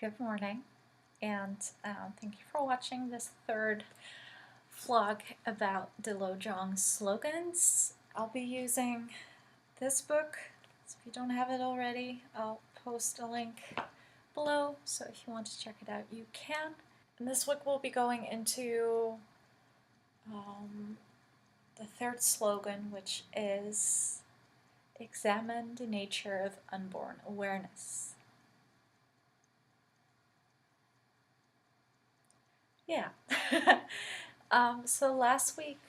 Good morning, and thank you for watching this third vlog about the lojong slogans. I'll be using this book, so if you don't have it already, I'll post a link below, so if you want to check it out, you can. And this book will be going into the third slogan, which is examine the nature of unborn awareness. Yeah. So last week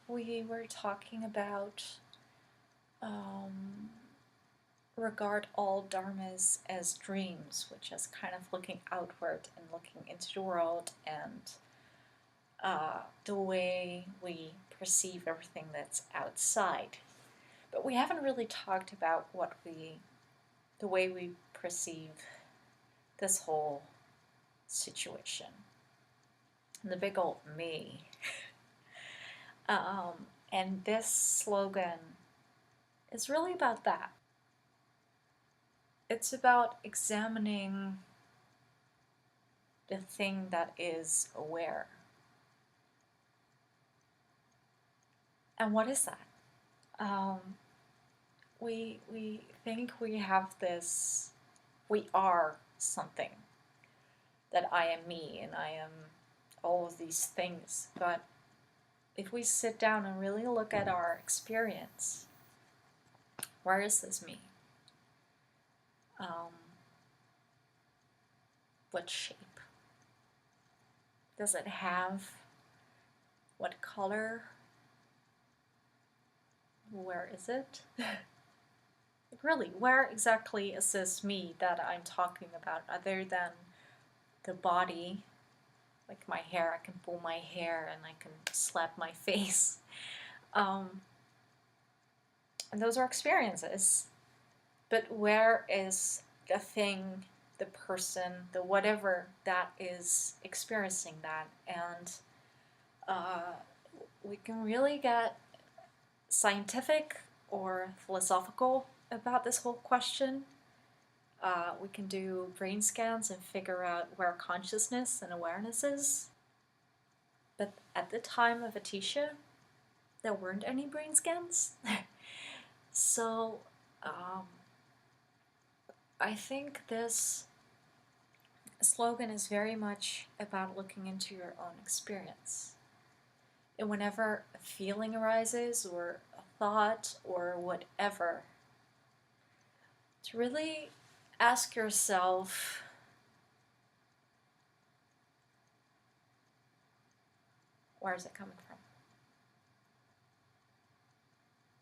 we were talking about regard all dharmas as dreams, which is kind of looking outward and looking into the world and the way we perceive everything that's outside. But we haven't really talked about the way we perceive this whole situation. The big old me. And this slogan is really about that. It's about examining the thing that is aware. And what is that? We think we have this, we are something, that I am me and I am all of these things, but if we sit down and really look at our experience, where is this me? What shape? Does it have? What color? Where is it? Really, where exactly is this me that I'm talking about, other than the body? Like my hair, I can pull my hair and I can slap my face. And those are experiences. But where is the thing, the person, the whatever that is experiencing that? And we can really get scientific or philosophical about this whole question. We can do brain scans and figure out where consciousness and awareness is. But at the time of Atisha, there weren't any brain scans. So I think this slogan is very much about looking into your own experience. And whenever a feeling arises, or a thought, or whatever, to really ask yourself, where is it coming from?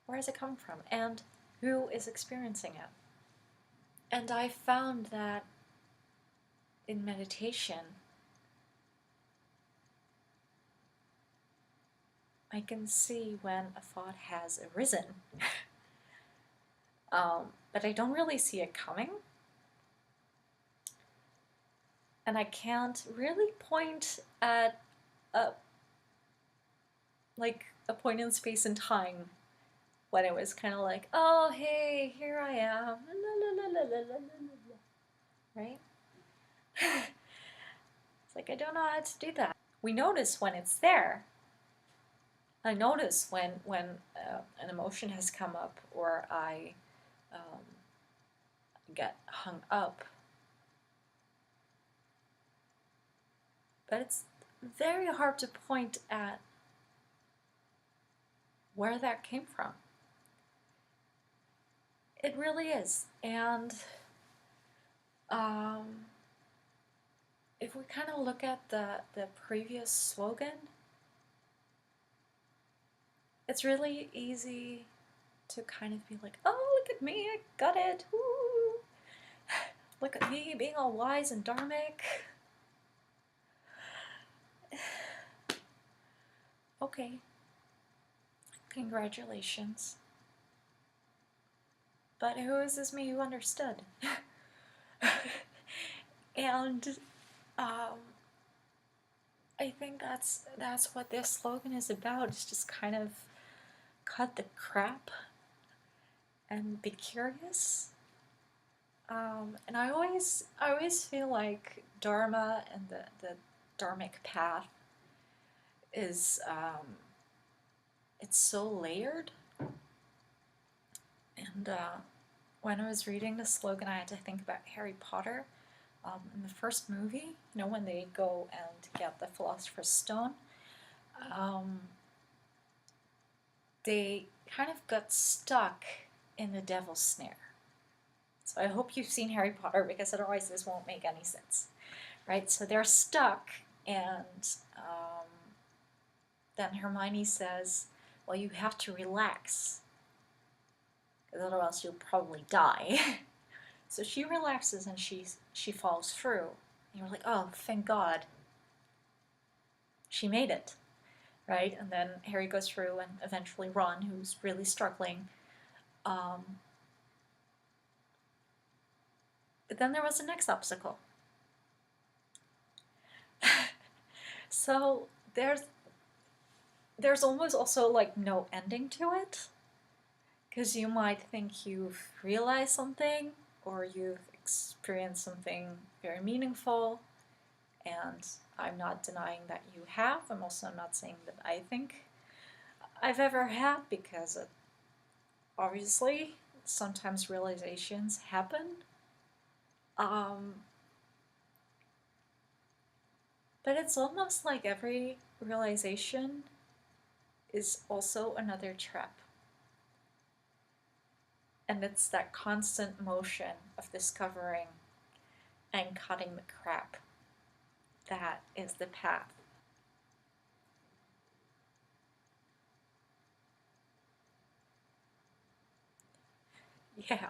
Where is it coming from? And who is experiencing it? And I found that in meditation, I can see when a thought has arisen. But I don't really see it coming. And I can't really point at a point in space and time when it was kind of like, oh, hey, here I am, right? It's like, I don't know how to do that. We notice when it's there. I notice when an emotion has come up, or I get hung up. But it's very hard to point at where that came from. It really is. And if we kind of look at the previous slogan, it's really easy to kind of be like, oh, look at me, I got it. Woo. Look at me being all wise and dharmic. Okay, congratulations. But who is this me who understood? And I think that's what this slogan is about. It's just kind of cut the crap and be curious. And I always feel like Dharma and the Dharmic path is, it's so layered. And when I was reading the slogan, I had to think about Harry Potter. In the first movie, you know, when they go and get the Philosopher's Stone, um, they kind of got stuck in the devil's snare. So I hope you've seen Harry Potter, because otherwise this won't make any sense, right? So they're stuck, and then Hermione says, well, you have to relax, because otherwise you'll probably die. So she relaxes and she falls through. And you're like, oh, thank God. She made it, right? And then Harry goes through, and eventually Ron, who's really struggling. But then there was the next obstacle. So there's almost also like no ending to it, because you might think you've realized something, or you've experienced something very meaningful, and I'm not denying that you have. I'm also not saying that I think I've ever had, because obviously sometimes realizations happen. But it's almost like every realization is also another trap. And it's that constant motion of discovering and cutting the crap that is the path. Yeah.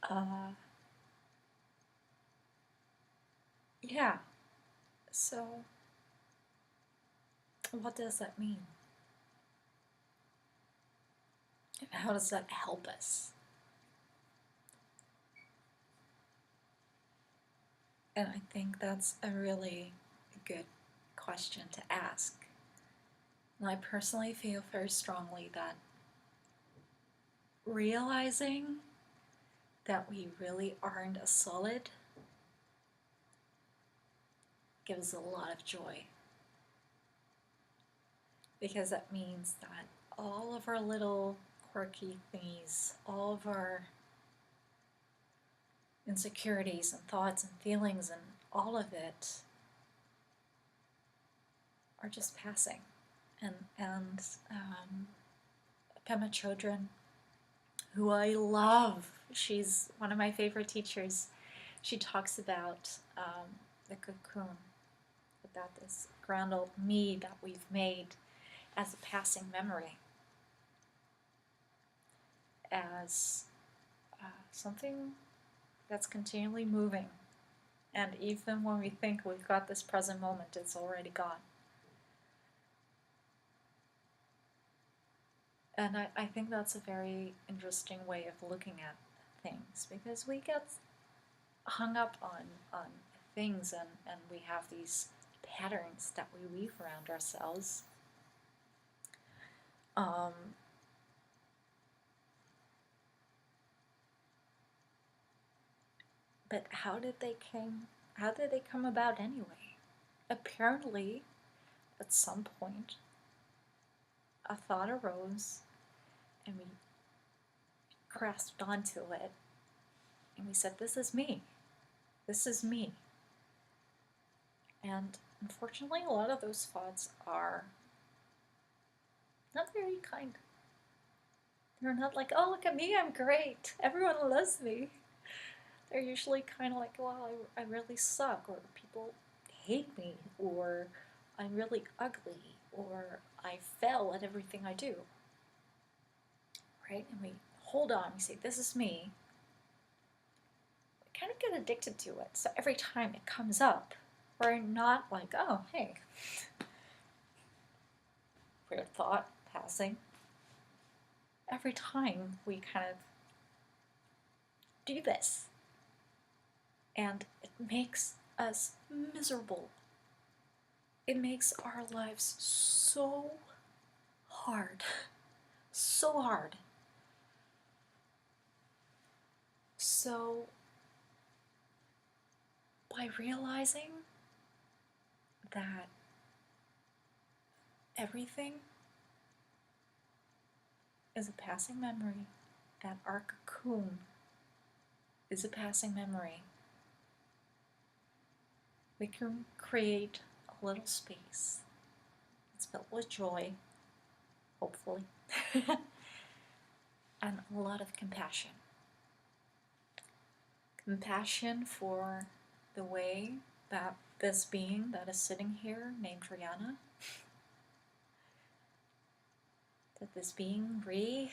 uh, yeah. So, what does that mean? And how does that help us? And I think that's a really good question to ask. And I personally feel very strongly that realizing that we really aren't a solid gives a lot of joy. Because that means that all of our little quirky thingies, all of our insecurities and thoughts and feelings and all of it are just passing. And Pema Chodron, who I love, she's one of my favorite teachers. She talks about the cocoon, about this grand old me that we've made as a passing memory, as something that's continually moving. And even when we think we've got this present moment, it's already gone. And I think that's a very interesting way of looking at things, because we get hung up on things, and we have these patterns that we weave around ourselves. But how did they come about anyway? Apparently, at some point, a thought arose, and we grasped onto it, and we said, this is me. This is me. And unfortunately, a lot of those thoughts are not very kind. They're not like, oh, look at me, I'm great, everyone loves me. They're usually kind of like, well, I really suck, or people hate me, or I'm really ugly, or I fail at everything I do. Right? And we hold on, we say, this is me. We kind of get addicted to it. So every time it comes up, we're not like, oh, hey, weird thought passing. Every time we kind of do this, and it makes us miserable. It makes our lives so hard. So hard. So, by realizing that everything is a passing memory, that our cocoon is a passing memory, we can create a little space. It's filled with joy, hopefully, and a lot of compassion. Compassion for the way that this being that is sitting here, named Rihanna, that this being, Ree,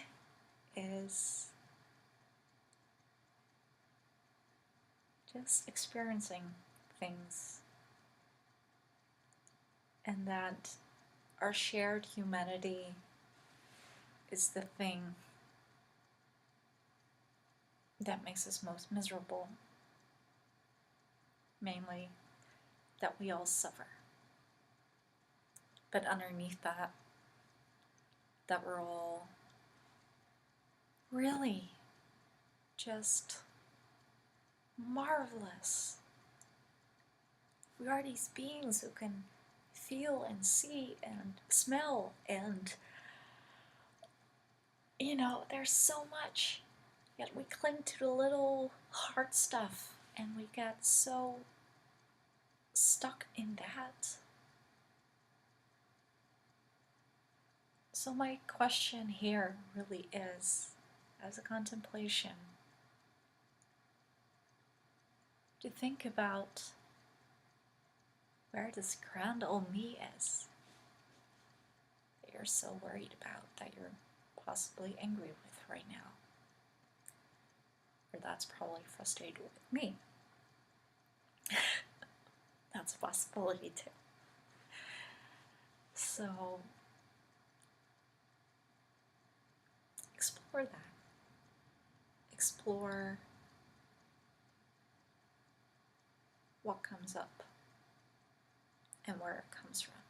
is just experiencing things, and that our shared humanity is the thing that makes us most miserable. Mainly, that we all suffer. But underneath that, that we're all really just marvelous. We are these beings who can feel and see and smell, and there's so much, yet we cling to the little hard stuff and we get so stuck in that. So my question here really is, as a contemplation, to think about where this grand old me is that you're so worried about, that you're possibly angry with right now. Or that's probably frustrated with me. That's a possibility too. So explore that. Explore what comes up and where it comes from,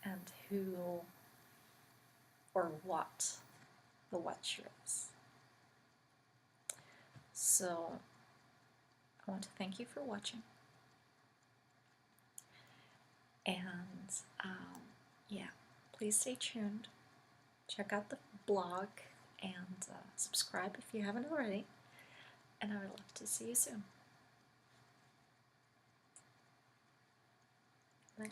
and who or what the what you is. So I want to thank you for watching, and yeah, please stay tuned. Check out the blog and subscribe if you haven't already, and I would love to see you soon. Bye.